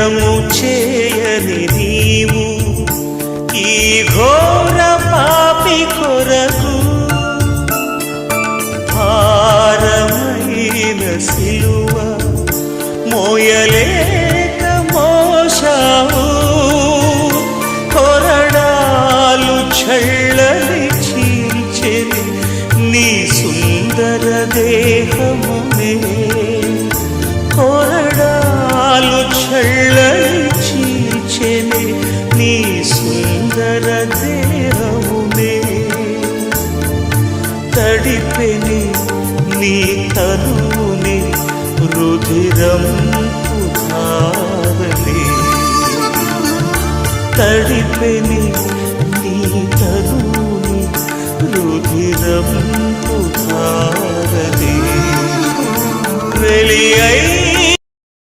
నేరము చేయని నీవు ఈ ఘోర పాపి కొరకు భారమైన సిలువ మోయలేక మోసావు కొరడాలు చళ్ళని చీల్చెని నీ సుందర దేహమునే కొరడాలు చళ్ళని చీల్చెని నీ సుందర దేహమునే తడిపెని నీ తనువుని రుధిరం పుధారని తడిపెని